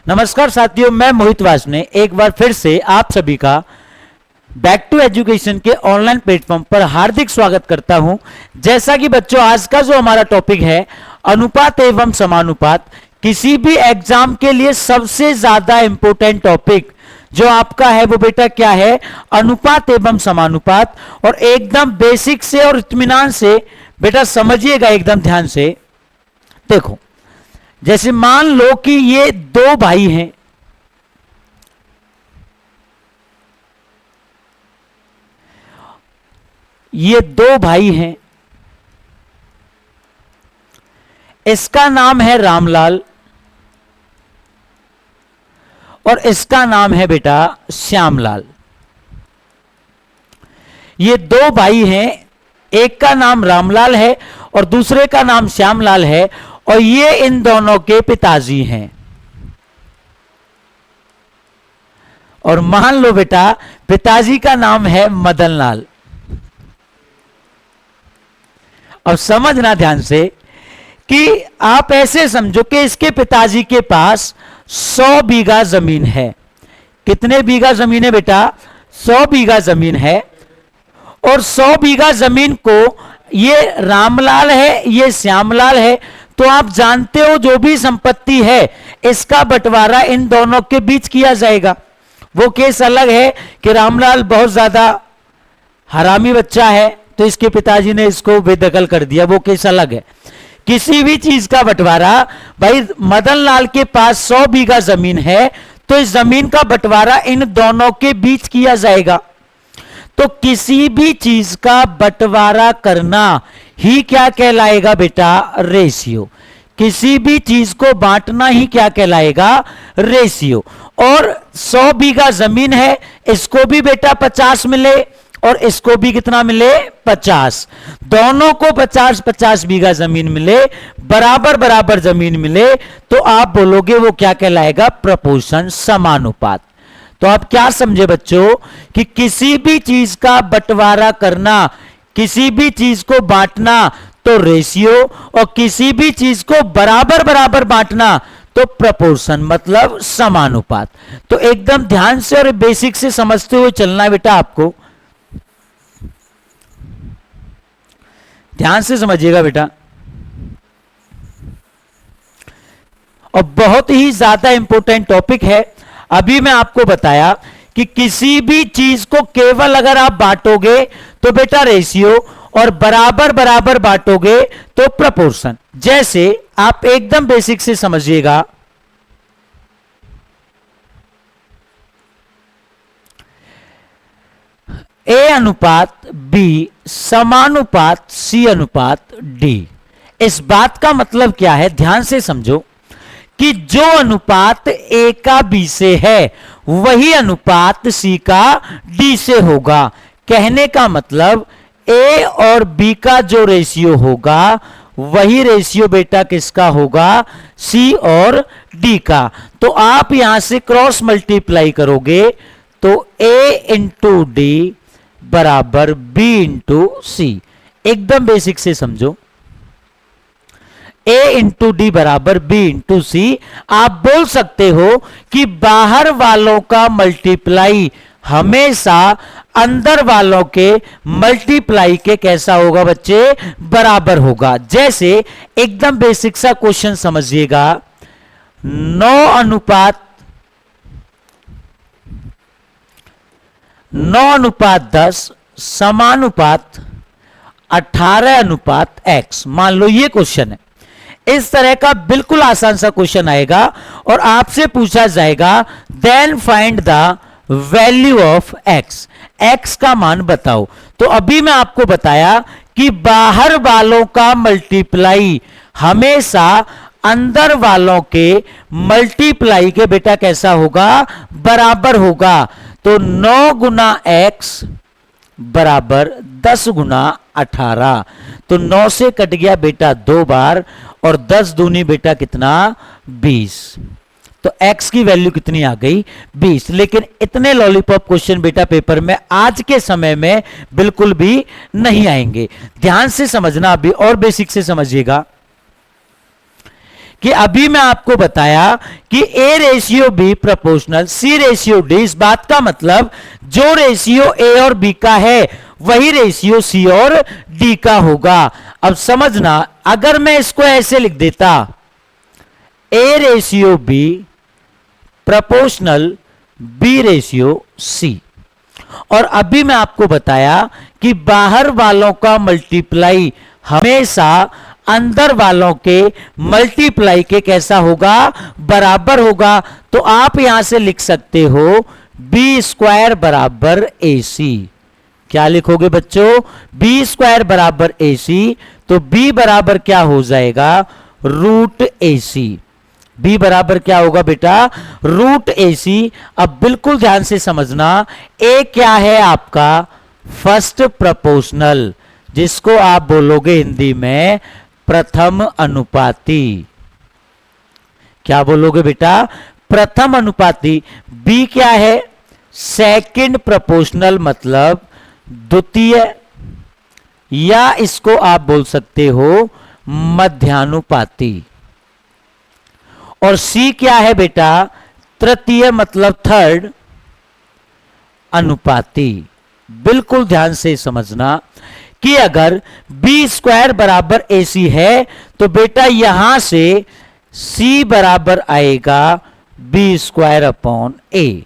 नमस्कार साथियों, मैं मोहित वासने एक बार फिर से आप सभी का बैक टू एजुकेशन के ऑनलाइन प्लेटफॉर्म पर हार्दिक स्वागत करता हूं। जैसा कि बच्चों, आज का जो हमारा टॉपिक है अनुपात एवं समानुपात, किसी भी एग्जाम के लिए सबसे ज्यादा इंपॉर्टेंट टॉपिक जो आपका है वो बेटा क्या है, अनुपात एवं समानुपात। और एकदम बेसिक से और इत्मीनान से बेटा समझिएगा, एकदम ध्यान से देखो। जैसे मान लो कि ये दो भाई हैं, ये दो भाई हैं, इसका नाम है रामलाल और इसका नाम है बेटा श्यामलाल। ये दो भाई हैं, एक का नाम रामलाल है और दूसरे का नाम श्यामलाल है, और ये इन दोनों के पिताजी हैं। और मान लो बेटा पिताजी का नाम है मदनलाल। अब समझना ध्यान से कि आप ऐसे समझो कि इसके पिताजी के पास 100 बीघा जमीन है। कितने बीघा जमीन है बेटा? 100 बीघा जमीन है। और 100 बीघा जमीन को ये रामलाल है, ये श्यामलाल है। तो आप जानते हो जो भी संपत्ति है इसका बंटवारा इन दोनों के बीच किया जाएगा। वो केस अलग है कि रामलाल बहुत ज्यादा हरामी बच्चा है तो इसके पिताजी ने इसको बेदखल कर दिया, वो केस अलग है। किसी भी चीज का बंटवारा, भाई मदनलाल के पास 100 बीघा जमीन है तो इस जमीन का बंटवारा इन दोनों के बीच किया जाएगा। तो किसी भी चीज का बंटवारा करना ही क्या कहलाएगा बेटा? रेशियो। किसी भी चीज को बांटना ही क्या कहलाएगा? रेशियो। और 100 बीघा जमीन है, इसको भी बेटा 50 मिले और इसको भी कितना मिले? 50। दोनों को 50-50 बीघा जमीन मिले, बराबर बराबर जमीन मिले, तो आप बोलोगे वो क्या कहलाएगा? प्रपोर्शन, समानुपात। तो आप क्या समझे बच्चों कि किसी भी चीज का बंटवारा करना, किसी भी चीज को बांटना तो रेशियो, और किसी भी चीज को बराबर बराबर बांटना तो प्रपोर्शन, मतलब समानुपात। तो एकदम ध्यान से और बेसिक से समझते हुए चलना है बेटा आपको। ध्यान से समझिएगा बेटा। और बहुत ही ज्यादा इंपॉर्टेंट टॉपिक है। अभी मैं आपको बताया कि किसी भी चीज को केवल अगर आप बांटोगे तो बेटा रेशियो, और बराबर बराबर बांटोगे तो प्रपोर्शन। जैसे आप एकदम बेसिक से समझिएगा, ए अनुपात बी समानुपात सी अनुपात डी। इस बात का मतलब क्या है? ध्यान से समझो कि जो अनुपात ए का बी से है वही अनुपात सी का डी से होगा। कहने का मतलब ए और बी का जो रेशियो होगा वही रेशियो बेटा किसका होगा? सी और डी का। तो आप यहां से क्रॉस मल्टीप्लाई करोगे तो ए इंटू डी बराबर बी इंटू सी। एकदम बेसिक से समझो, ए इंटू डी बराबर बी इंटू सी। आप बोल सकते हो कि बाहर वालों का मल्टीप्लाई हमेशा अंदर वालों के मल्टीप्लाई के कैसा होगा बच्चे? बराबर होगा। जैसे एकदम बेसिक सा क्वेश्चन समझिएगा, 9 अनुपात 10 समानुपात 18 अनुपात x। मान लो ये क्वेश्चन है। इस तरह का बिल्कुल आसान सा क्वेश्चन आएगा और आपसे पूछा जाएगा then find the value of x। x का मान बताओ। तो अभी मैं आपको बताया कि बाहर वालों का मल्टीप्लाई हमेशा अंदर वालों के मल्टीप्लाई के बेटा कैसा होगा? बराबर होगा। तो 9 गुना x बराबर 10 गुना 18। तो 9 से कट गया बेटा 2 बार, और 10 दूनी बेटा कितना? 20। तो x की वैल्यू कितनी आ गई? 20। लेकिन इतने लॉलीपॉप क्वेश्चन बेटा पेपर में आज के समय में बिल्कुल भी नहीं आएंगे। ध्यान से समझना, अभी और बेसिक से समझिएगा कि अभी मैं आपको बताया कि a ratio b proportional c ratio d, इस बात का मतलब जो रेशियो ए और बी का है वही रेशियो सी और डी का होगा। अब समझना, अगर मैं इसको ऐसे लिख देता a ratio b proportional b ratio c, और अभी मैं आपको बताया कि बाहर वालों का मल्टीप्लाई हमेशा अंदर वालों के मल्टीप्लाई के कैसा होगा, बराबर होगा। तो आप यहां से लिख सकते हो बी स्क्वायर बराबर ए सी। क्या लिखोगे बच्चों, बी स्क्वायर बराबर ए सी, तो बी बराबर क्या हो जाएगा, रूट ए सी। बी बराबर क्या होगा बेटा, रूट ए सी। अब बिल्कुल ध्यान से समझना, ए क्या है आपका, फर्स्ट प्रोपोर्शनल, जिसको आप बोलोगे हिंदी में प्रथम अनुपाती। क्या बोलोगे बेटा, प्रथम अनुपाती। बी क्या है, सेकंड प्रोपोर्शनल, मतलब द्वितीय, या इसको आप बोल सकते हो मध्यानुपाती। और सी क्या है बेटा, तृतीय, मतलब थर्ड अनुपाती। बिल्कुल ध्यान से समझना कि अगर बी स्क्वायर बराबर ए सी है तो बेटा यहां से सी बराबर आएगा बी स्क्वायर अपॉन ए,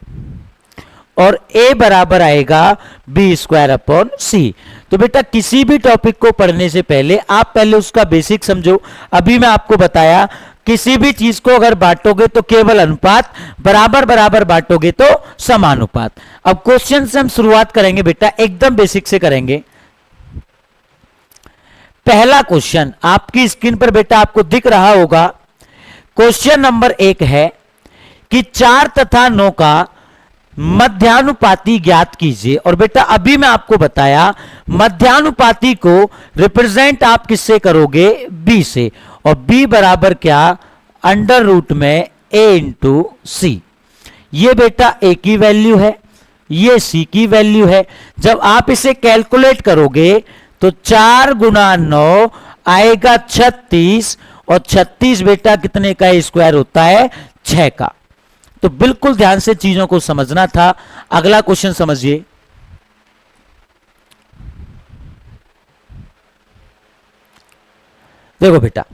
और ए बराबर आएगा बी स्क्वायर अपॉन सी। तो बेटा किसी भी टॉपिक को पढ़ने से पहले आप पहले उसका बेसिक समझो। अभी मैं आपको बताया किसी भी चीज को अगर बांटोगे तो केवल अनुपात, बराबर बराबर बांटोगे तो समानुपात। अब क्वेश्चन से हम शुरुआत करेंगे बेटा, एकदम बेसिक से करेंगे। पहला क्वेश्चन आपकी स्क्रीन पर बेटा आपको दिख रहा होगा। क्वेश्चन नंबर 1 है कि 4 तथा 9 का मध्यानुपाती ज्ञात कीजिए। और बेटा अभी मैं आपको बताया मध्यानुपाती को रिप्रेजेंट आप किससे करोगे, बी से, और बी बराबर क्या, अंडर रूट में ए इंटू सी। ये बेटा ए की वैल्यू है, ये सी की वैल्यू है। जब आप इसे कैलकुलेट करोगे तो 4 गुना 9 आएगा 36, और 36 बेटा कितने का स्क्वायर होता है, 6 का। तो बिल्कुल ध्यान से चीजों को समझना था। अगला क्वेश्चन समझिए। देखो बेटा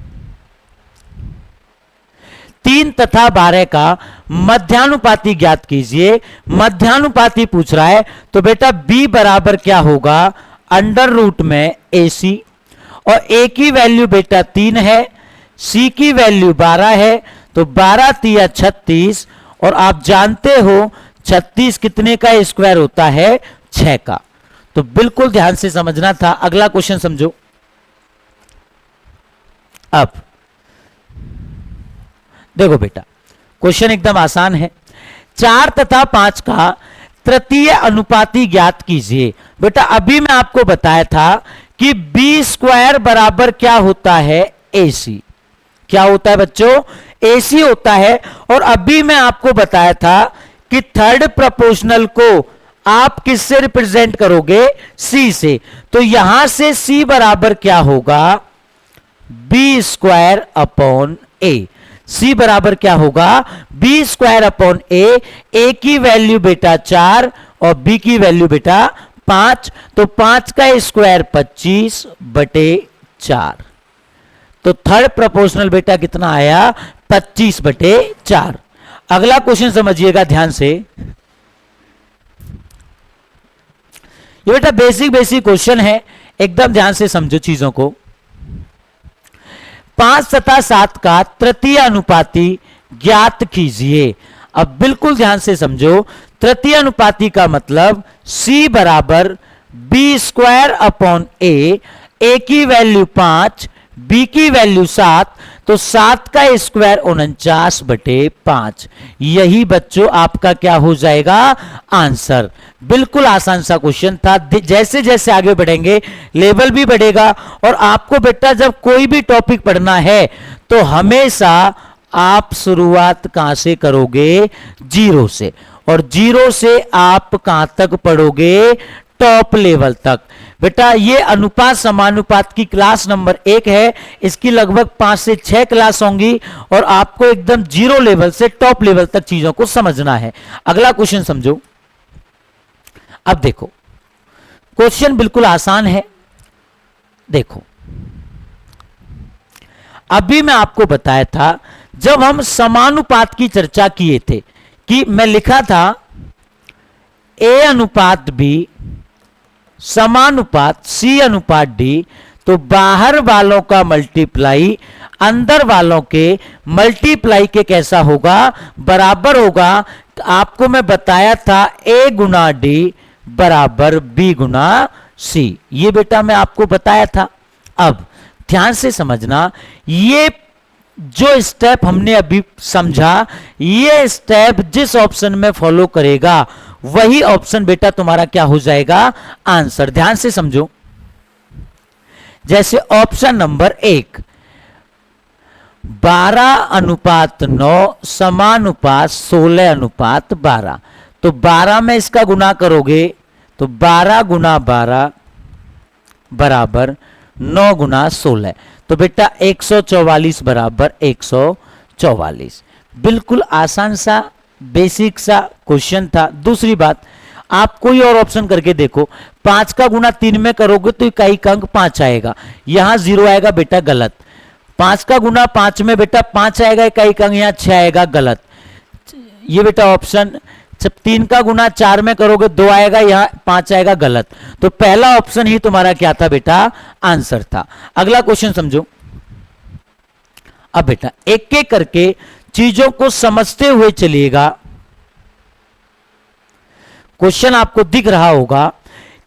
3 तथा 12 का मध्यानुपाती ज्ञात कीजिए। मध्यानुपाती पूछ रहा है तो बेटा b बराबर क्या होगा, अंडर रूट में ए सी, और a की वैल्यू बेटा 3 है, c की वैल्यू 12 है, तो 12 तिया 36, और आप जानते हो 36 कितने का स्क्वायर होता है, 6 का। तो बिल्कुल ध्यान से समझना था। अगला क्वेश्चन समझो। अब देखो बेटा क्वेश्चन एकदम आसान है। 4 तथा 5 का तृतीय अनुपाती ज्ञात कीजिए। बेटा अभी मैं आपको बताया था कि बी स्क्वायर बराबर क्या होता है, ए सी। क्या होता है बच्चों, ए सी होता है। और अभी मैं आपको बताया था कि थर्ड प्रोपोर्शनल को आप किससे रिप्रेजेंट करोगे, सी से। तो यहां से सी बराबर क्या होगा, बी स्क्वायर अपॉन ए। सी बराबर क्या होगा, बी स्क्वायर अपॉन ए। ए की वैल्यू बेटा 4 और बी की वैल्यू बेटा 5, तो 5 का स्क्वायर 25 बटे 4। तो थर्ड प्रोपोर्शनल बेटा कितना आया, 25 बटे 4। अगला क्वेश्चन समझिएगा ध्यान से। ये बेटा बेसिक क्वेश्चन है, एकदम ध्यान से समझो चीजों को। 5 तथा 7 का तृतीय अनुपाती ज्ञात कीजिए। अब बिल्कुल ध्यान से समझो, तृतीय अनुपाती का मतलब C बराबर बी स्क्वायर अपॉन ए। ए की वैल्यू 5, बी की वैल्यू 7, तो 7 का स्क्वायर 49 बटे 5। यही बच्चों आपका क्या हो जाएगा, आंसर। बिल्कुल आसान सा क्वेश्चन था। जैसे जैसे आगे बढ़ेंगे लेवल भी बढ़ेगा। और आपको बेटा जब कोई भी टॉपिक पढ़ना है तो हमेशा आप शुरुआत कहां से करोगे, 0 से। और 0 से आप कहां तक पढ़ोगे, टॉप लेवल तक। बेटा ये अनुपात समानुपात की क्लास नंबर 1 है। इसकी लगभग 5 से 6 क्लास होंगी और आपको एकदम जीरो लेवल से टॉप लेवल तक चीजों को समझना है। अगला क्वेश्चन समझो। अब देखो क्वेश्चन बिल्कुल आसान है। देखो अभी मैं आपको बताया था जब हम समानुपात की चर्चा किए थे कि मैं लिखा था A अनुपात B समानुपात C अनुपात D, तो बाहर वालों का मल्टीप्लाई अंदर वालों के मल्टीप्लाई के कैसा होगा, बराबर होगा। आपको मैं बताया था A गुना D बराबर B गुना C, ये बेटा मैं आपको बताया था। अब ध्यान से समझना, ये जो स्टेप हमने अभी समझा, ये स्टेप जिस ऑप्शन में फॉलो करेगा वही ऑप्शन बेटा तुम्हारा क्या हो जाएगा, आंसर। ध्यान से समझो। जैसे ऑप्शन नंबर 1 12 अनुपात 9 समानुपात 16 अनुपात 12, तो 12 में इसका गुना करोगे तो 12 गुना 12 बराबर 9 गुना 16, तो बेटा 144 बराबर 144। बिल्कुल आसान सा बेसिक सा क्वेश्चन था। दूसरी बात, आप कोई और ऑप्शन करके देखो। 5 का गुना 3 में करोगे तो इकाई का अंक 5 आएगा, यहां 0 आएगा बेटा, गलत। 5 का गुना 5 में बेटा 5 आएगा, इकाई का अंक यहां 6 आएगा, गलत। ये बेटा ऑप्शन 3 का गुना 4 में करोगे 2 आएगा, यहां 5 आएगा, गलत। तो पहला ऑप्शन ही तुम्हारा क्या था बेटा, आंसर था। अगला क्वेश्चन समझो। अब बेटा एक एक करके चीजों को समझते हुए चलिएगा। क्वेश्चन आपको दिख रहा होगा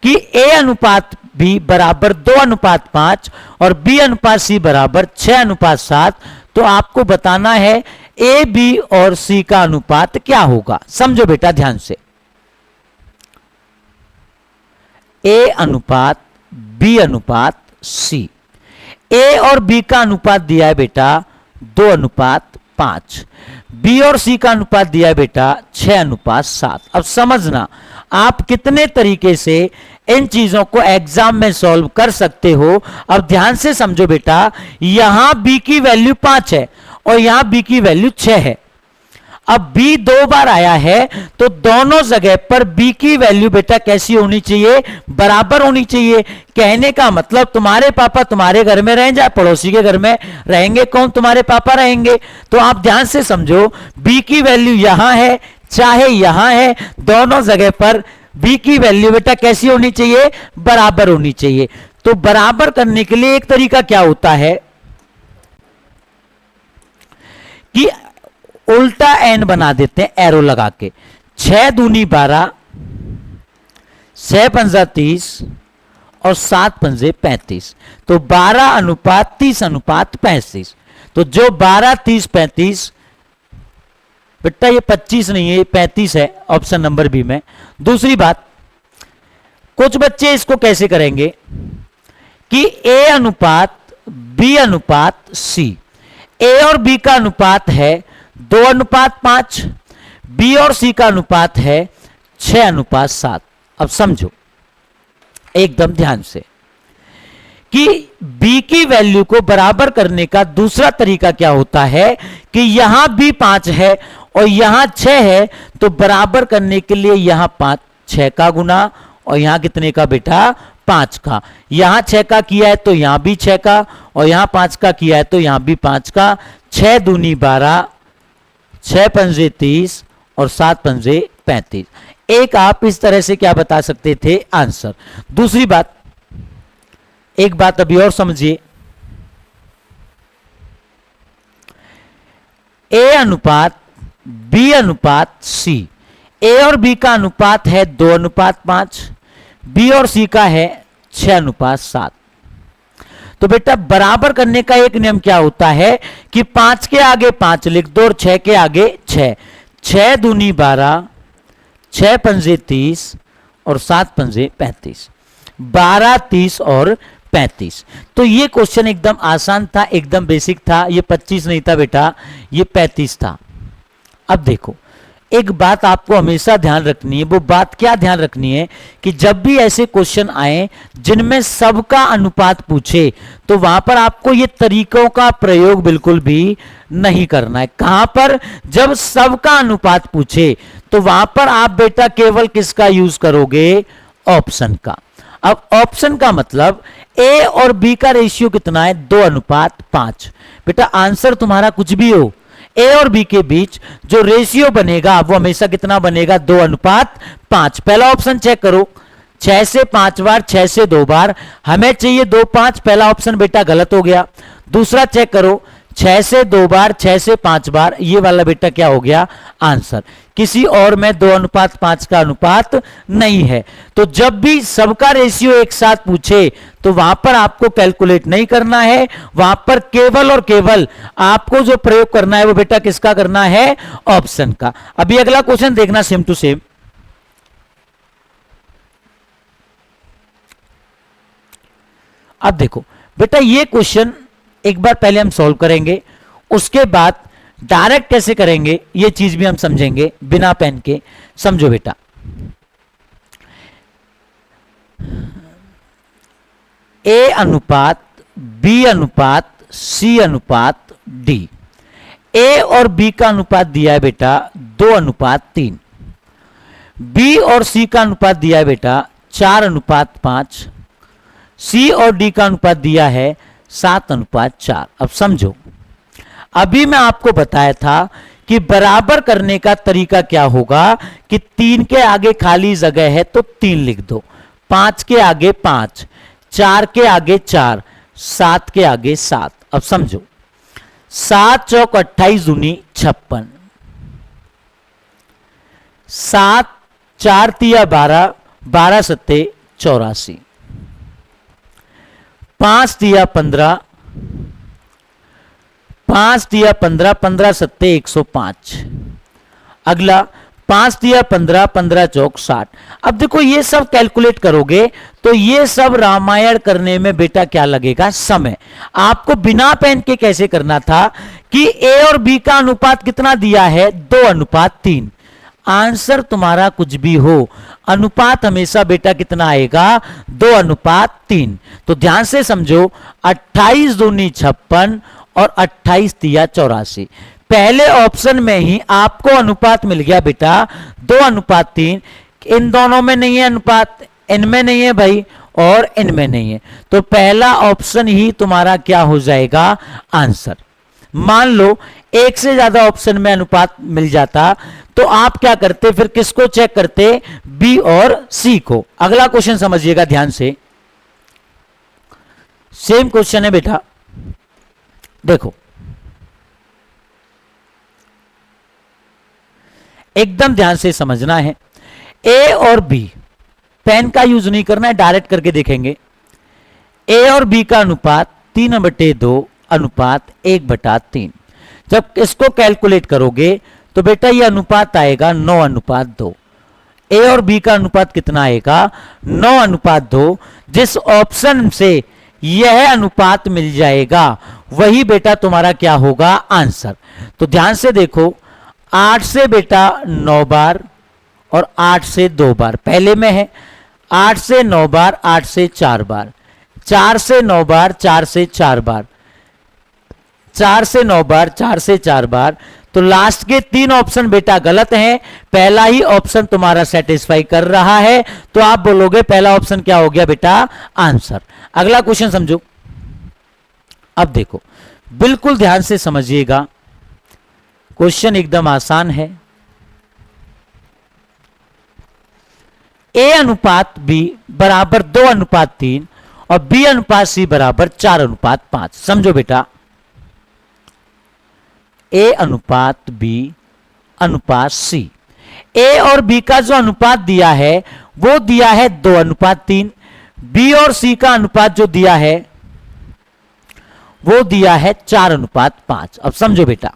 कि A अनुपात B बराबर 2 अनुपात 5 और B अनुपात C बराबर 6 अनुपात 7, तो आपको बताना है A, B और C का अनुपात क्या होगा। समझो बेटा ध्यान से। A अनुपात B अनुपात C, A और B का अनुपात दिया है बेटा 2 अनुपात 5, B और C का अनुपात दिया है बेटा 6 अनुपात 7। अब समझना आप कितने तरीके से इन चीजों को एग्जाम में सॉल्व कर सकते हो। अब ध्यान से समझो बेटा, यहां B की वैल्यू 5 है और यहां B की वैल्यू 6 है। अब B 2 बार आया है तो दोनों जगह पर B की वैल्यू बेटा कैसी होनी चाहिए, बराबर होनी चाहिए। कहने का मतलब तुम्हारे पापा तुम्हारे घर में रहें, चाहे पड़ोसी के घर में रहेंगे, कौन, तुम्हारे पापा रहेंगे। तो आप ध्यान से समझो, B की वैल्यू यहां है चाहे यहां है, दोनों जगह पर B की वैल्यू बेटा कैसी होनी चाहिए, बराबर होनी चाहिए। तो बराबर करने के लिए एक तरीका क्या होता है कि उल्टा एन बना देते हैं एरो लगा के। 6 दूनी 12, 6 पंजा 30 और 7 पंजे 35, तो 12 अनुपात 30 अनुपात 35। तो जो 12 30 35 बेटा ये 25 नहीं है, ये 35 है ऑप्शन नंबर बी में। दूसरी बात, कुछ बच्चे इसको कैसे करेंगे कि A अनुपात B अनुपात C, A और B का अनुपात है 2 अनुपात 5, B और C का अनुपात है 6 अनुपात 7। अब समझो एकदम ध्यान से कि B की वैल्यू को बराबर करने का दूसरा तरीका क्या होता है कि यहां B 5 है और यहां 6 है, तो बराबर करने के लिए यहां 5 6 का गुना और यहां कितने का बेटा 5 का। यहां 6 का किया है तो यहां भी 6 का और यहां 5 का किया है तो यहां भी 5 का। 6 दूनी 12, 6 पंजे 30 और 7 पंजे 35। एक आप इस तरह से क्या बता सकते थे, आंसर। दूसरी बात, एक बात अभी और समझिए। A अनुपात B अनुपात C, A और B का अनुपात है 2 अनुपात 5, B और C का है 6 अनुपात 7। तो बेटा बराबर करने का एक नियम क्या होता है कि 5 के आगे 5 लिख दो और 6 के आगे 6। 6 दूनी 12, 6 पंजे 30 और 7 पंजे 35, 12 30 और 35। तो ये क्वेश्चन एकदम आसान था, एकदम बेसिक था। ये 25 नहीं था बेटा, ये 35 था। अब देखो एक बात आपको हमेशा ध्यान रखनी है। वो बात क्या ध्यान रखनी है कि जब भी ऐसे क्वेश्चन आए जिनमें सबका अनुपात पूछे तो वहां पर आपको ये तरीकों का प्रयोग बिल्कुल भी नहीं करना है। कहां पर? जब सबका अनुपात पूछे तो वहां पर आप बेटा केवल किसका यूज करोगे? ऑप्शन का। अब ऑप्शन का मतलब ए और बी का रेशियो कितना है? 2:5। बेटा आंसर तुम्हारा कुछ भी हो, ए और बी के बीच जो रेशियो बनेगा वो हमेशा कितना बनेगा? 2:5। पहला ऑप्शन चेक करो, 6 से 5 बार, 6 से 2 बार, हमें चाहिए 2-5। पहला ऑप्शन बेटा गलत हो गया। दूसरा चेक करो, 6 से 2 बार, 6 से 5 बार, ये वाला बेटा क्या हो गया? आंसर। किसी और में 2:5 का अनुपात नहीं है। तो जब भी सबका रेशियो एक साथ पूछे तो वहां पर आपको कैलकुलेट नहीं करना है, वहां पर केवल और केवल आपको जो प्रयोग करना है वो बेटा किसका करना है? ऑप्शन का। अभी अगला क्वेश्चन देखना सेम टू सेम। अब देखो बेटा ये क्वेश्चन एक बार पहले हम सॉल्व करेंगे, उसके बाद डायरेक्ट कैसे करेंगे ये चीज भी हम समझेंगे बिना पेन के। समझो बेटा, ए अनुपात बी अनुपात सी अनुपात डी। ए और बी का अनुपात दिया है बेटा 2:3। बी और सी का अनुपात दिया है बेटा 4:5। सी और डी का अनुपात दिया है 7:4। अब समझो, अभी मैं आपको बताया था कि बराबर करने का तरीका क्या होगा कि 3 के आगे खाली जगह है तो 3 लिख दो, 5 के आगे 5, 4 के आगे 4, 7 के आगे 7। अब समझो, 7 चौक 28 दूनी 56, 7 4 तिया 12, 12 सत्ते 84, 5 तिया 15, 5 तिया 15, 15 सत्ते 105। अगला 5 तिया 15, 15 चौक 60। अब देखो ये सब कैलकुलेट करोगे तो ये सब रामायण करने में बेटा क्या लगेगा? समय। आपको बिना पेन के कैसे करना था कि ए और बी का अनुपात कितना दिया है? 2:3। आंसर तुम्हारा कुछ भी हो, अनुपात हमेशा बेटा कितना आएगा? 2:3। तो ध्यान से समझो, 28 दूनी 56 और 28 तिया 84। पहले ऑप्शन में ही आपको अनुपात मिल गया बेटा 2:3। इन दोनों में नहीं है अनुपात, इनमें नहीं है भाई और इनमें नहीं है, तो पहला ऑप्शन ही तुम्हारा क्या हो जाएगा? आंसर। मान लो एक से ज्यादा ऑप्शन में अनुपात मिल जाता तो आप क्या करते? फिर किसको चेक करते? बी और सी को। अगला क्वेश्चन समझिएगा ध्यान से, सेम क्वेश्चन है बेटा। देखो एकदम ध्यान से समझना है। ए और बी, पेन का यूज नहीं करना है, डायरेक्ट करके देखेंगे। ए और बी का अनुपात 3/2 अनुपात 1/3। जब इसको कैलकुलेट करोगे तो बेटा ये अनुपात आएगा 9:2। ए और बी का अनुपात कितना आएगा? 9:2। जिस ऑप्शन से यह अनुपात मिल जाएगा वही बेटा तुम्हारा क्या होगा? आंसर। तो ध्यान से देखो, 8 से बेटा 9 बार और 8 से 2 बार पहले में है, 8 से 9 बार, 8 से 4 बार, 4 से 9 बार, 4 से 4 बार, 4 से 9 बार, 4 से 4 बार। तो लास्ट के 3 ऑप्शन बेटा गलत हैं, पहला ही ऑप्शन तुम्हारा सेटिस्फाई कर रहा है, तो आप बोलोगे पहला ऑप्शन क्या हो गया बेटा? आंसर। अगला क्वेश्चन समझो। अब देखो बिल्कुल ध्यान से समझिएगा, क्वेश्चन एकदम आसान है। ए अनुपात बी बराबर 2:3 और बी अनुपात सी बराबर 4:5। समझो बेटा, ए अनुपात बी अनुपात सी। ए और बी का जो अनुपात दिया है वो दिया है 2:3। बी और सी का अनुपात जो दिया है वो दिया है 4:5। अब समझो बेटा,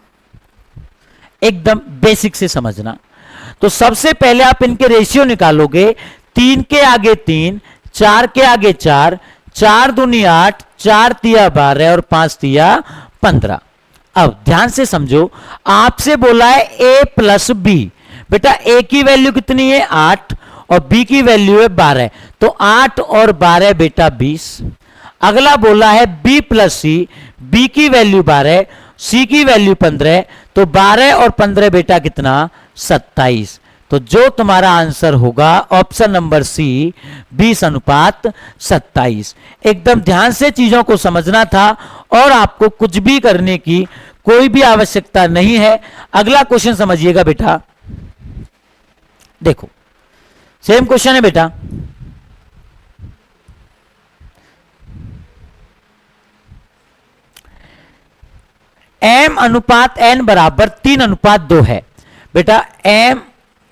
एकदम बेसिक से समझना। तो सबसे पहले आप इनके रेशियो निकालोगे, 3 के आगे 3, 4 के आगे 4, 4 दूनी 8, 4 तिया 12 और 5 तिया 15। अब ध्यान से समझो, आपसे बोला है ए प्लस बी, बेटा ए की वैल्यू कितनी है 8 और बी की वैल्यू है 12, तो 8 और 12 बेटा 20। अगला बोला है बी प्लस सी, बी की वैल्यू 12, सी की वैल्यू 15, तो 12 और 15 बेटा कितना 27। तो जो तुम्हारा आंसर होगा ऑप्शन नंबर सी 20:27। एकदम ध्यान से चीजों को समझना था और आपको कुछ भी करने की कोई भी आवश्यकता नहीं है। अगला क्वेश्चन समझिएगा बेटा, देखो सेम क्वेश्चन है बेटा, m/n बराबर 3:2 है। बेटा m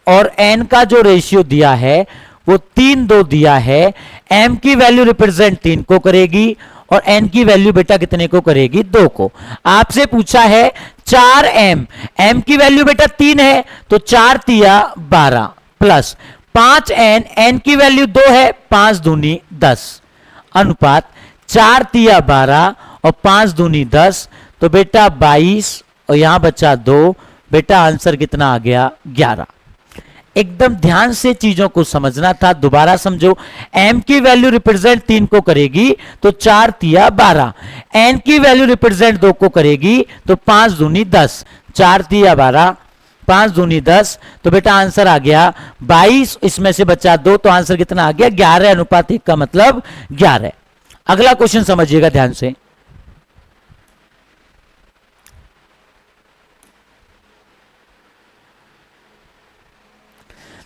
और n का जो रेशियो दिया है वो 3:2 दिया है। m की वैल्यू रिप्रेजेंट 3 को करेगी और n की वैल्यू बेटा कितने को करेगी 2 को। आपसे पूछा है 4m, m की वैल्यू बेटा 3 है तो 4 तिया 12 प्लस 5n, n की वैल्यू 2 है, 5 दूनी 10 अनुपात 4 तिया 12 और 5 दूनी 10, तो बेटा 22 और यहां बचा 2, बेटा आंसर कितना आ गया 11। एकदम ध्यान से चीजों को समझना था। दोबारा समझो, m की वैल्यू रिप्रेजेंट 3 को करेगी तो 4 तिया 12, n की वैल्यू रिप्रेजेंट 2 को करेगी तो 5 दूनी 10, 4 तिया 12, 5 दूनी 10, तो बेटा आंसर आ गया 22, इसमें से बचा 2, तो आंसर कितना आ गया 11:1 का मतलब 11। अगला क्वेश्चन समझिएगा ध्यान से,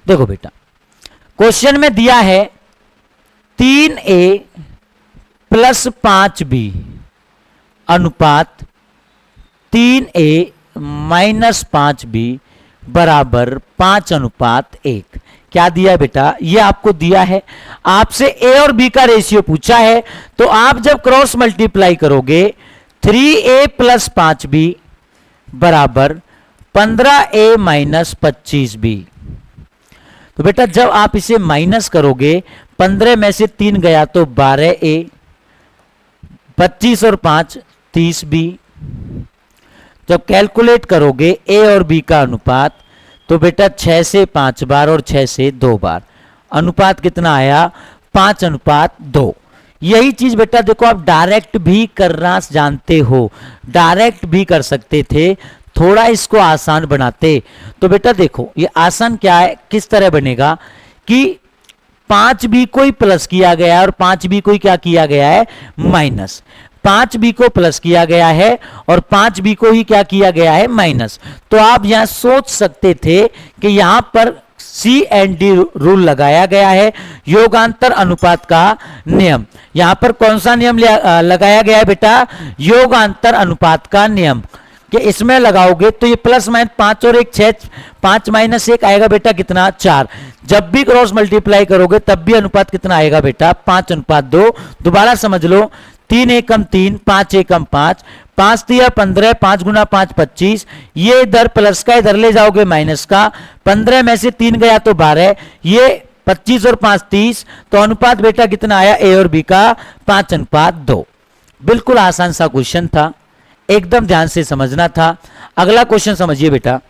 देखो बेटा क्वेश्चन में दिया है 3a प्लस 5b अनुपात 3a माइनस 5b बराबर 5:1। क्या दिया है बेटा, ये आपको दिया है, आपसे a और b का रेशियो पूछा है, तो आप जब क्रॉस मल्टीप्लाई करोगे 3a प्लस 5b बराबर 15a माइनस 25b। तो बेटा जब आप इसे माइनस करोगे 15 में से 3 गया तो 12a, 25 और 5 30b। जब कैलकुलेट करोगे a और b का अनुपात तो बेटा 6 से 5 बार और 6 से 2 बार, अनुपात कितना आया 5:2। यही चीज बेटा देखो आप डायरेक्ट भी करना जानते हो, डायरेक्ट भी कर सकते थे, थोड़ा इसको आसान बनाते। तो बेटा देखो ये आसान क्या है, किस तरह बनेगा कि 5b को ही प्लस किया गया है और 5b को ही क्या किया गया है माइनस, 5b को प्लस किया गया है और 5b को ही क्या किया गया है माइनस। तो आप यहां सोच सकते थे कि यहां पर C&D रूल लगाया गया है, योगांतर अनुपात का नियम। यहां पर कौन सा नियम लगाया गया है बेटा, योगांतर अनुपात का नियम, कि इसमें लगाओगे तो ये प्लस माइनस 5 और 1 6, 5 माइनस 1 आएगा बेटा कितना 4। जब भी क्रॉस मल्टीप्लाई करोगे तब भी अनुपात कितना आएगा बेटा 5:2। दोबारा समझ लो, 3 एकम 3, 5 एकम 5, 5 तिया 15, 5 गुना 5 25, ये इधर प्लस का इधर ले जाओगे माइनस का, 15 में से 3 गया तो 12, ये 25 और 5 30, तो अनुपात बेटा कितना आया a और b का 5:2। बिल्कुल आसान सा क्वेश्चन था, एकदम ध्यान से समझना था। अगला क्वेश्चन समझिए बेटा,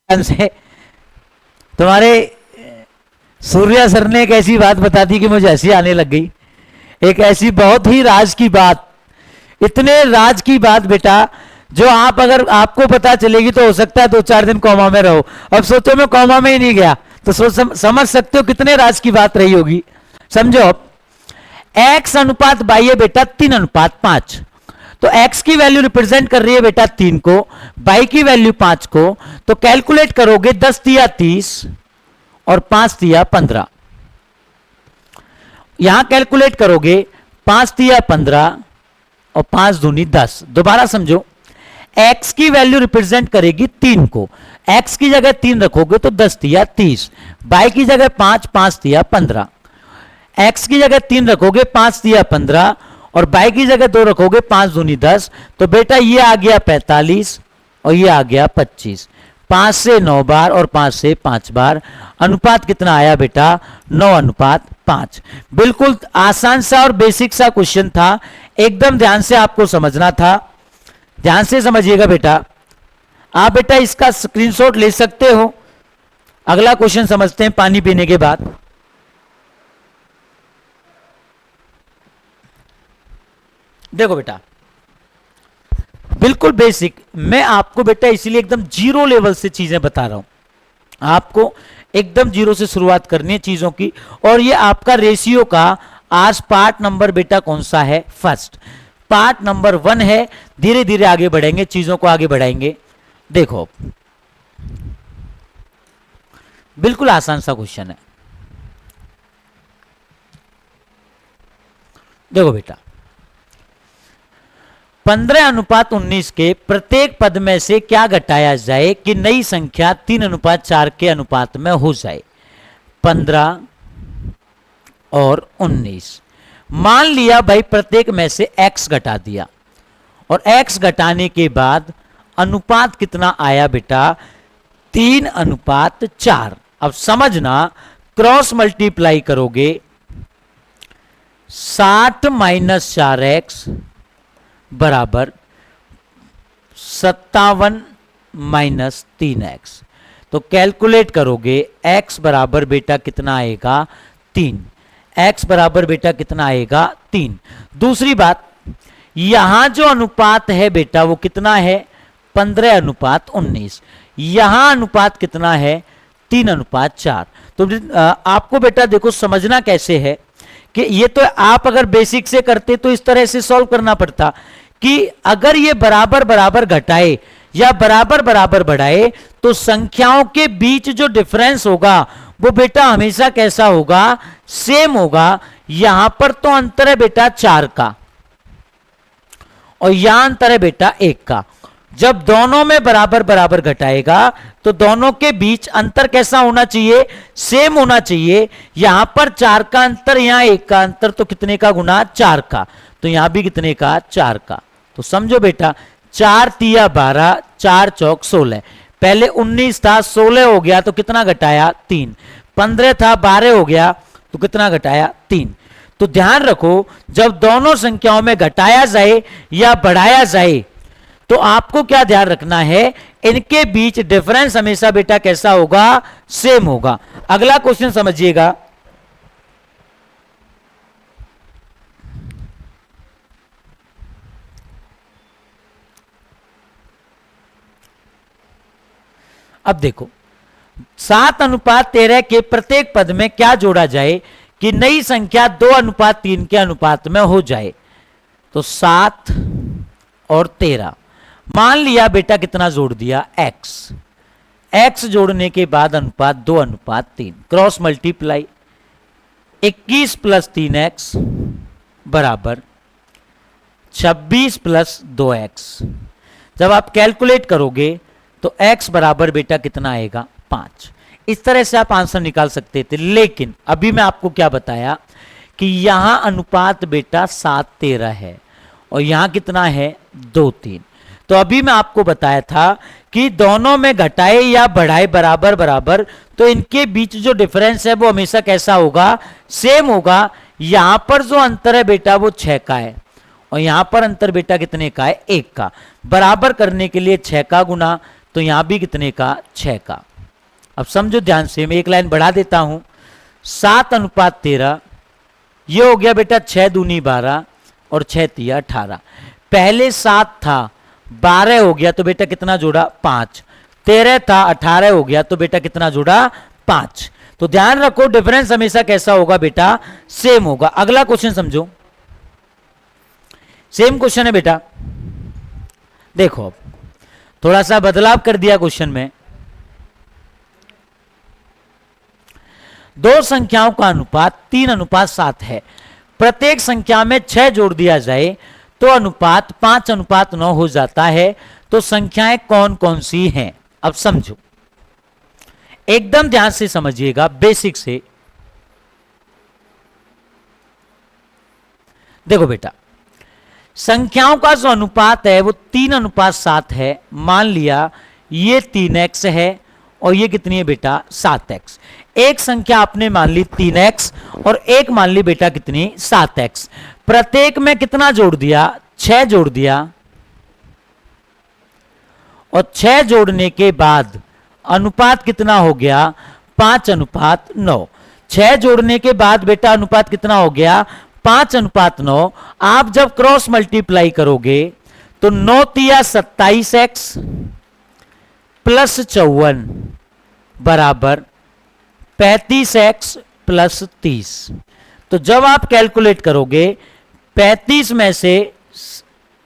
से तुम्हारे सूर्या सर ने एक ऐसी बात बता दी कि मुझे हंसी आने लग गई। एक ऐसी बहुत ही राज की बात, इतने राज की बात बेटा जो आप अगर आपको पता चलेगी तो हो सकता है 2-4 दिन कोमा में रहो। अब सोचो मैं कोमा में ही नहीं गया तो समझ सकते हो कितने राज की बात रही होगी। समझो अब x अनुपात y है बेटा 3:5, तो x की वैल्यू रिप्रेजेंट कर रही है बेटा 3 को, y की वैल्यू 5 को, तो कैलकुलेट करोगे 10 तिया 30 और 5 तिया 15। यहां कैलकुलेट करोगे 5 तिया 15 और 5 दूनी 10। दोबारा समझो, x की वैल्यू रिप्रेजेंट करेगी 3 को, x की जगह 3 रखोगे तो 10 तिया 30, y की जगह 5, 5 तिया 15। x की जगह 3 रखोगे, 5 दिया 15, और y की जगह 2 रखोगे, 5 दूनी 10, तो बेटा ये आ गया 45 और ये आ गया 25। 5 से 9 बार और 5 से 5 बार, अनुपात कितना आया बेटा? 9:5। बिल्कुल आसान सा और बेसिक सा क्वेश्चन था, एकदम ध्यान से आपको समझना था। ध्यान से समझिएगा बेटा। आप बेटा इसका स्क्रीनशॉट ले सकते हो। अगला क्वेश्चन समझते हैं पानी पीने के बाद। देखो बेटा, बिल्कुल बेसिक, मैं आपको बेटा इसीलिए एकदम जीरो लेवल से चीजें बता रहा हूं। आपको एकदम जीरो से शुरुआत करनी है चीजों की। और ये आपका रेशियो का आज पार्ट नंबर बेटा कौन सा है? फर्स्ट। पार्ट नंबर 1 है। धीरे धीरे आगे बढ़ेंगे, चीजों को आगे बढ़ाएंगे। देखो, बिल्कुल आसान सा क्वेश्चन है। देखो बेटा, 15:19 के प्रत्येक पद में से क्या घटाया जाए कि नई संख्या 3:4 के अनुपात में हो जाए? 15 और 19। मान लिया भाई प्रत्येक में से x घटा दिया, और x घटाने के बाद अनुपात कितना आया बेटा? 3:4। अब समझना, क्रॉस मल्टीप्लाई करोगे 60 - 4x बराबर 57 - 3x। तो कैलकुलेट करोगे x बराबर बेटा कितना आएगा? 3। x बराबर बेटा कितना आएगा? 3। दूसरी बात, यहां जो अनुपात है बेटा वो कितना है? 15:19। यहां अनुपात कितना है? 3:4। तो आपको बेटा देखो समझना कैसे है कि ये तो आप अगर बेसिक से करते तो इस तरह से सॉल्व करना पड़ता कि अगर ये बराबर बराबर घटाए या बराबर बराबर बढ़ाए तो संख्याओं के बीच जो डिफरेंस होगा वो बेटा हमेशा कैसा होगा? सेम होगा। यहां पर तो अंतर है बेटा 4 का और यहां अंतर है बेटा 1 का। जब दोनों में बराबर बराबर घटाएगा तो दोनों के बीच अंतर कैसा होना चाहिए? सेम होना चाहिए। यहां पर 4 का अंतर, यहां 1 का अंतर, तो कितने का गुना? 4 का। तो यहां भी कितने का? 4 का। तो समझो बेटा, 4 तिया 12, 4 चौक 16। पहले 19 था, 16 हो गया तो कितना घटाया? 3। 15 था, 12 हो गया तो कितना घटाया? 3। तो ध्यान रखो, जब दोनों संख्याओं में घटाया जाए या बढ़ाया जाए तो आपको क्या ध्यान रखना है? इनके बीच डिफरेंस हमेशा बेटा कैसा होगा? सेम होगा। अगला क्वेश्चन समझिएगा। अब देखो, 7:13 के प्रत्येक पद में क्या जोड़ा जाए कि नई संख्या 2:3 के अनुपात में हो जाए? तो 7 और 13। मान लिया बेटा कितना जोड़ दिया? x जोड़ने के बाद अनुपात 2:3। क्रॉस मल्टीप्लाई 21 + 3x बराबर 26 + 2x। जब आप कैलकुलेट करोगे तो x बराबर बेटा कितना आएगा? 5। इस तरह से आप आंसर निकाल सकते थे, लेकिन अभी मैं आपको क्या बताया कि यहां अनुपात बेटा 7:13 है और यहां कितना है? 2:3। तो अभी मैं आपको बताया था कि दोनों में घटाए या बढ़ाए बराबर बराबर तो इनके बीच जो डिफरेंस है वो हमेशा कैसा होगा? सेम होगा। यहां पर जो अंतर है बेटा वो 6 का है और यहां पर अंतर बेटा कितने का है? 1 का। बराबर करने के लिए 6 का गुना, तो यहां भी कितने का? 6 का। अब समझो ध्यान से, मैं एक लाइन बढ़ा देता हूं। 7:13 ये हो गया बेटा 6 दूनी 12 और 6 तिया 18। पहले 7 था, 12 हो गया तो बेटा कितना जोड़ा? 5। 13 था, 18 हो गया तो बेटा कितना जोड़ा? 5। तो ध्यान रखो डिफरेंस हमेशा कैसा होगा बेटा? सेम होगा। अगला क्वेश्चन समझो, सेम क्वेश्चन है बेटा। देखो, थोड़ा सा बदलाव कर दिया क्वेश्चन में। दो संख्याओं का अनुपात 3:7 है। प्रत्येक संख्या में 6 जोड़ दिया जाए तो अनुपात 5:9 हो जाता है। तो संख्याएं कौन कौन सी हैं? अब समझो, एकदम ध्यान से समझिएगा, बेसिक से। देखो बेटा, संख्याओं का जो अनुपात है वो 3:7 है। मान लिया ये 3x है और ये कितनी है बेटा 7x। एक संख्या आपने मान ली 3x और एक मान ली बेटा कितनी 7x। प्रत्येक में कितना जोड़ दिया 6 जोड़ दिया और 6 जोड़ने के बाद अनुपात कितना हो गया 5:9। 6 जोड़ने के बाद बेटा अनुपात कितना हो गया 5:9। आप जब क्रॉस मल्टीप्लाई करोगे तो 9 तिया 27x प्लस 54 बराबर 35x प्लस 30। तो जब आप कैलकुलेट करोगे 35 में से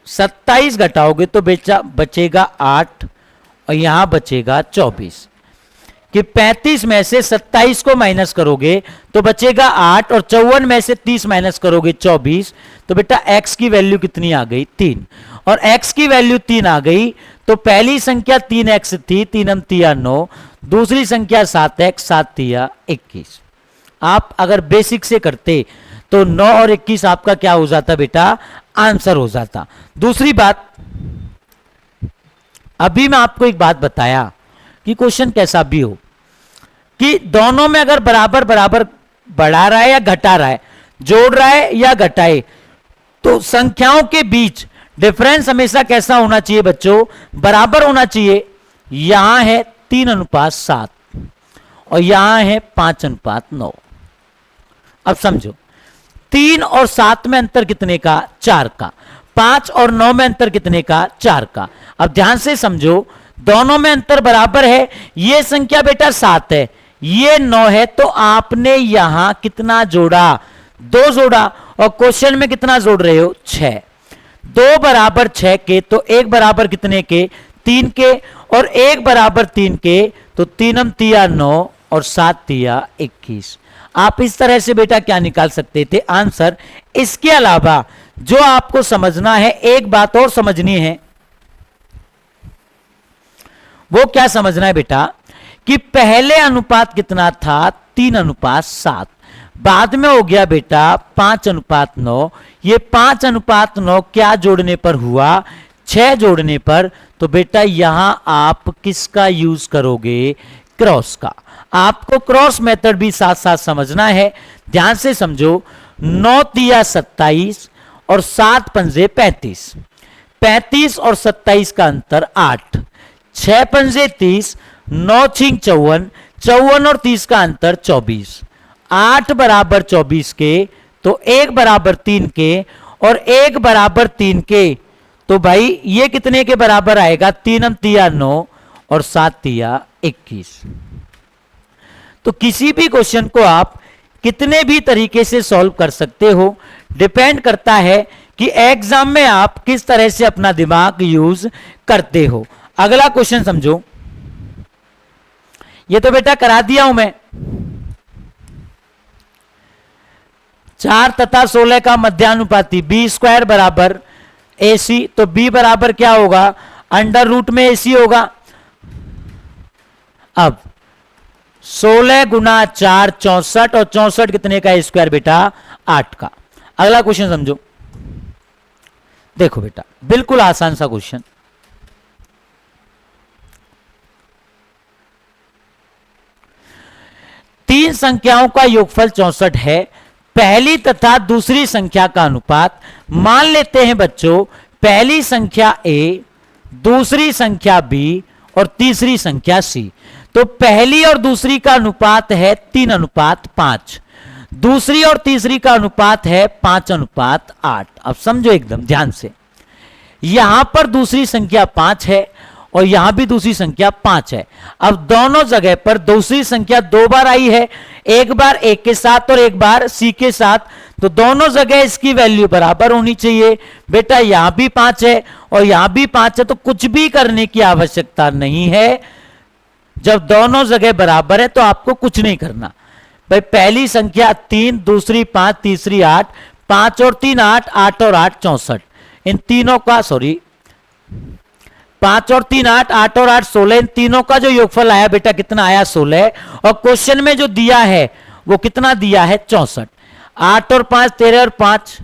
27 घटाओगे तो बचेगा 8 और यहां बचेगा 24। कि 35 में से 27 को माइनस करोगे तो बचेगा 8 और 54 में से 30 माइनस करोगे 24। तो बेटा x की वैल्यू कितनी आ गई 3 और x की वैल्यू 3 आ गई। तो पहली संख्या 3x थी, 3 तिया 9, दूसरी संख्या 7x, 7 तिया 21। आप अगर बेसिक से करते तो 9 और 21 आपका क्या हो जाता बेटा आंसर हो जाता। दूसरी बात, अभी मैं आपको एक बात बताया कि क्वेश्चन कैसा भी हो कि दोनों में अगर बराबर बराबर बढ़ा रहा है या घटा रहा है, जोड़ रहा है या घटाए, तो संख्याओं के बीच डिफरेंस हमेशा कैसा होना चाहिए बच्चों बराबर होना चाहिए। यहां है 3:7 और यहां है 5:9। अब समझो 3 और 7 में अंतर कितने का 4 का, 5 और 9 में अंतर कितने का 4 का। अब ध्यान से समझो दोनों में अंतर बराबर है। ये संख्या बेटा 7 है, ये 9 है, तो आपने यहां कितना जोड़ा 2 जोड़ा और क्वेश्चन में कितना जोड़ रहे हो 6। 2 बराबर 6 के तो 1 बराबर कितने के 3 के और 1 बराबर 3 के तो 3 तिया 9 और 7 तिया 21। आप इस तरह से बेटा क्या निकाल सकते थे आंसर। इसके अलावा जो आपको समझना है, एक बात और समझनी है, वो क्या समझना है बेटा कि पहले अनुपात कितना था 3:7, बाद में हो गया बेटा 5:9। ये 5:9 क्या जोड़ने पर हुआ 6 जोड़ने पर। तो बेटा यहां आप किसका यूज करोगे क्रॉस का। आपको क्रॉस मेथड भी साथ साथ समझना है, ध्यान से समझो। 9 तिया 27 और 7 पंजे 35, 35 और 27 का अंतर 8, 6 पंजे 30, 9 छिंग 54, 54 और 30 का अंतर 24। 8 बराबर 24 के तो 1 बराबर 3 के और 1 बराबर 3 के तो भाई ये कितने के बराबर आएगा 3 तिया 9 और 7 तिया 21। तो किसी भी क्वेश्चन को आप कितने भी तरीके से सॉल्व कर सकते हो, डिपेंड करता है कि एग्जाम में आप किस तरह से अपना दिमाग यूज करते हो। अगला क्वेश्चन समझो, ये तो बेटा करा दिया हूं मैं। 4 तथा 16 का मध्यानुपाती b² बराबर AC, तो b बराबर क्या होगा अंडर रूट में AC होगा। अब 16 गुना 4 64 और 64 कितने का स्क्वायर बेटा 8 का। अगला क्वेश्चन समझो, देखो बेटा बिल्कुल आसान सा क्वेश्चन। तीन संख्याओं का योगफल 64 है। पहली तथा दूसरी संख्या का अनुपात मान लेते हैं बच्चों, पहली संख्या A, दूसरी संख्या B और तीसरी संख्या C। तो पहली और दूसरी का अनुपात है 3:5, दूसरी और तीसरी का अनुपात है 5:8। अब समझो एकदम ध्यान से, यहां पर दूसरी संख्या 5 है और यहां भी दूसरी संख्या 5 है। अब दोनों जगह पर दूसरी संख्या 2 बार आई है, एक बार A के साथ और एक बार C के साथ, तो दोनों जगह इसकी वैल्यू बराबर होनी चाहिए। बेटा यहां भी 5 है और यहां भी 5 है, तो कुछ भी करने की आवश्यकता नहीं है। जब दोनों जगह बराबर है तो आपको कुछ नहीं करना। भाई पहली संख्या 3, दूसरी 5, तीसरी 8, 5 और 3 8, 8 और 8 64। इन तीनों का 5 और 3 8, 8 और 8 16, इन तीनों का जो योगफल आया बेटा कितना आया 16। और क्वेश्चन में जो दिया है वो कितना दिया है 64। 8 और 5 13 और 5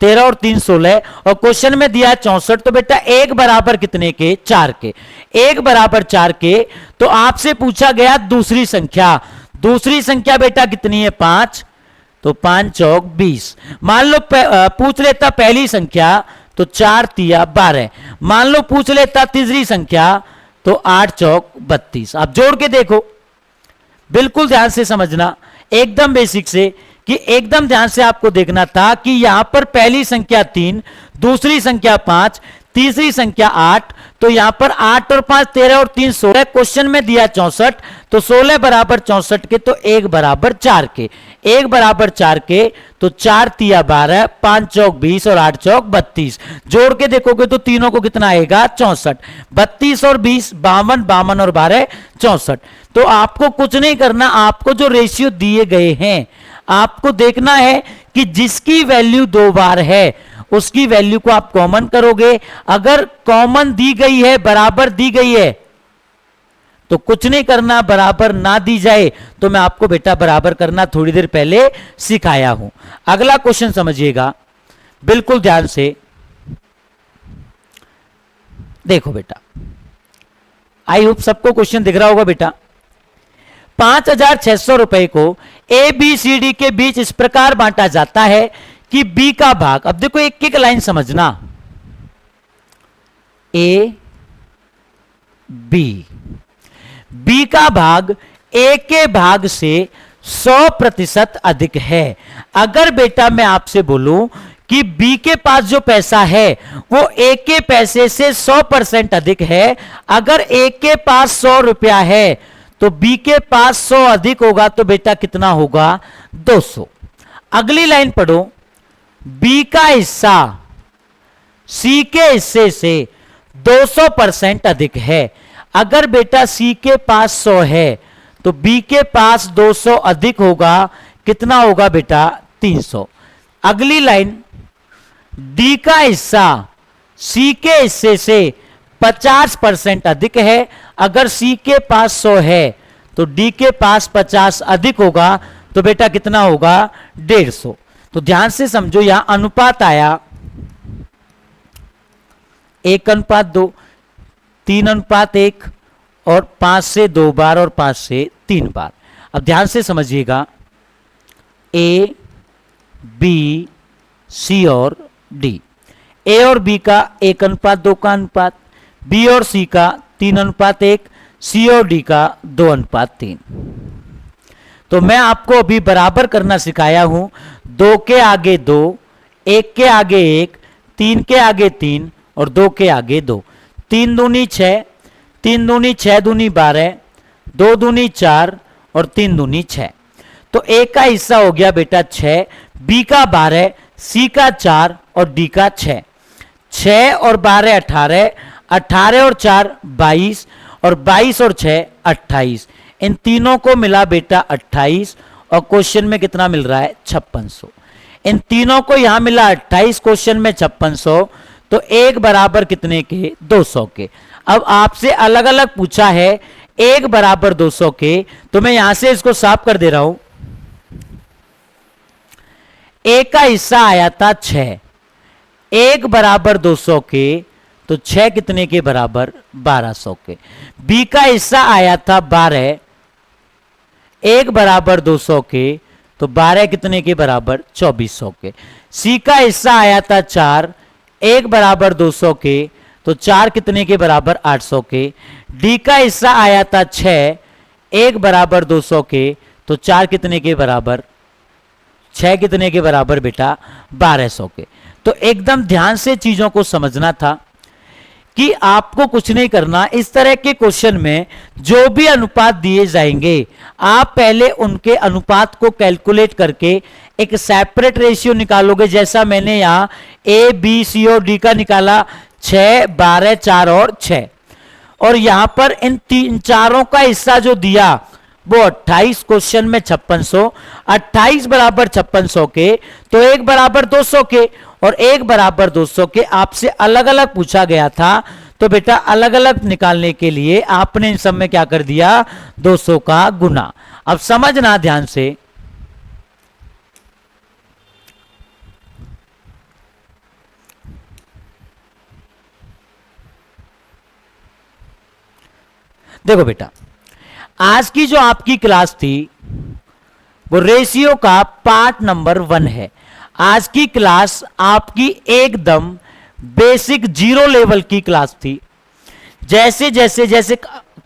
13 और 3 16, और क्वेश्चन में दिया 64, तो बेटा एक बराबर कितने के? 4 के। एक बराबर 4 के, तो आपसे पूछा गया दूसरी संख्या। दूसरी संख्या बेटा कितनी है? 5, तो 5 चौक 20। मान लो पूछ लेता पहली संख्या, तो 4 तिया 12। मान लो पूछ लेता तीसरी संख्या, तो 8 चौक 32। आप जोड़ के देखो, बिल्कुल ध्यान से समझना, एकदम बेसिक से, कि एकदम ध्यान से आपको देखना था कि यहां पर पहली संख्या 3, दूसरी संख्या 5, तीसरी संख्या 8, तो यहां पर 8 और 5 13 और 3 16। क्वेश्चन में दिया 64, तो 16 बराबर 64 के, तो 1 बराबर 4 के। 1 बराबर 4 के, तो 4 तिया 12, 5 चौक 20 और 8 चौक 32। जोड़ के देखोगे तो तीनों को कितना आएगा? 64। 32 और 20 52, 52 और 12 64। तो आपको कुछ नहीं करना, आपको जो रेशियो दिए गए हैं आपको देखना है कि जिसकी वैल्यू 2 बार है उसकी वैल्यू को आप कॉमन करोगे। अगर कॉमन दी गई है, बराबर दी गई है, तो कुछ नहीं करना। बराबर ना दी जाए तो मैं आपको बेटा बराबर करना थोड़ी देर पहले सिखाया हूं। अगला क्वेश्चन समझिएगा बिल्कुल ध्यान से। देखो बेटा, आई होप सबको क्वेश्चन दिख रहा होगा बेटा। 5,600 रुपए को ए बी सी डी के बीच इस प्रकार बांटा जाता है कि बी का भाग, अब देखो एक एक लाइन समझना, ए बी का भाग ए के भाग से 100% अधिक है। अगर बेटा मैं आपसे बोलूं कि बी के पास जो पैसा है वो ए के पैसे से 100% अधिक है, अगर ए के पास 100 रुपया है तो बी के पास 100 अधिक होगा, तो बेटा कितना होगा? 200। अगली लाइन पढ़ो, बी का हिस्सा सी के हिस्से से 200% अधिक है। अगर बेटा सी के पास 100 है तो बी के पास 200 अधिक होगा, कितना होगा बेटा? 300। अगली लाइन, डी का हिस्सा सी के हिस्से से 50% अधिक है। अगर सी के पास 100 है तो डी के पास 50 अधिक होगा, तो बेटा कितना होगा? 150। तो ध्यान से समझो, यहां अनुपात आया 1:2, 3:1 और 5 से 2 बार और 5 से 3 बार। अब ध्यान से समझिएगा, ए बी सी और डी, ए और बी का 1:2 का अनुपात, बी और सी का 3:1, सी और डी का 2:3। तो मैं आपको अभी बराबर करना सिखाया हूं। 2 के आगे 2, 1 के आगे 1, 3 के आगे 3 और 2 के आगे 2। 3 दूनी 6, 3 दूनी 6 दूनी 12, 2 दूनी 4 और 3 दूनी 6। तो ए का हिस्सा हो गया बेटा 6, बी का 12, सी का 4 और डी का 6। 6 और 12 18, 18 और 4 22 और 22 और 6 28। इन तीनों को मिला बेटा 28, और क्वेश्चन में कितना मिल रहा है? 5600। इन तीनों को यहां मिला 28, क्वेश्चन में 5600, तो एक बराबर कितने के? 200 के। अब आपसे अलग अलग पूछा है, एक बराबर 200 के, तो मैं यहां से इसको साफ कर दे रहा हूं। ए का हिस्सा आया था 6, एक बराबर 200 के, तो 6 कितने के बराबर? 1200 के। बी का हिस्सा आया था 12, एक बराबर 200 के, तो 12 कितने के बराबर? 2400 के। सी का हिस्सा आया था 4, एक बराबर 200 के, तो 4 कितने के बराबर? 800 के। डी का हिस्सा आया था 6, एक बराबर 200 के, तो 4 कितने के बराबर? 6 कितने के बराबर बेटा? 1200 के। तो एकदम ध्यान से चीजों को समझना था कि आपको कुछ नहीं करना। इस तरह के क्वेश्चन में जो भी अनुपात दिए जाएंगे, आप पहले उनके अनुपात को कैलकुलेट करके एक सेपरेट रेशियो निकालोगे। जैसा मैंने यहां ए बी सी और डी का निकाला, 6 12 4 और 6, और यहां पर इन तीन चारों का हिस्सा जो दिया वो 28, क्वेश्चन में 5600। 28 बराबर 5600 के, तो एक बराबर 200 के, और एक बराबर 200 के आपसे अलग अलग पूछा गया था। तो बेटा अलग अलग निकालने के लिए आपने इन सब में क्या कर दिया? 200 का गुना। अब समझना ध्यान से, देखो बेटा, आज की जो आपकी क्लास थी वो रेशियो का पार्ट नंबर 1 है। आज की क्लास आपकी एकदम बेसिक 0 लेवल की क्लास थी। जैसे जैसे जैसे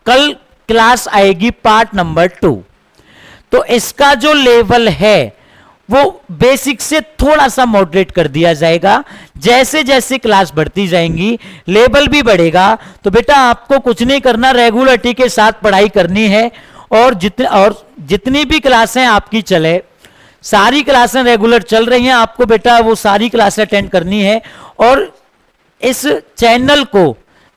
कल क्लास आएगी पार्ट नंबर 2, तो इसका जो लेवल है वो बेसिक से थोड़ा सा मॉडरेट कर दिया जाएगा। जैसे जैसे क्लास बढ़ती जाएंगी लेवल भी बढ़ेगा। तो बेटा आपको कुछ नहीं करना, रेगुलरिटी के साथ पढ़ाई करनी है। और जितनी भी क्लासें आपकी चले, सारी क्लासें रेगुलर चल रही हैं, आपको बेटा वो सारी क्लासें अटेंड करनी है। और इस चैनल को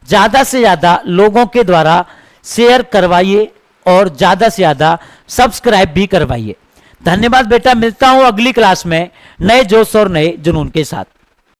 ज्यादा से ज्यादा लोगों के द्वारा शेयर करवाइए और ज्यादा से ज्यादा सब्सक्राइब भी करवाइए। धन्यवाद बेटा, मिलता हूं अगली क्लास में नए जोश और नए जुनून के साथ।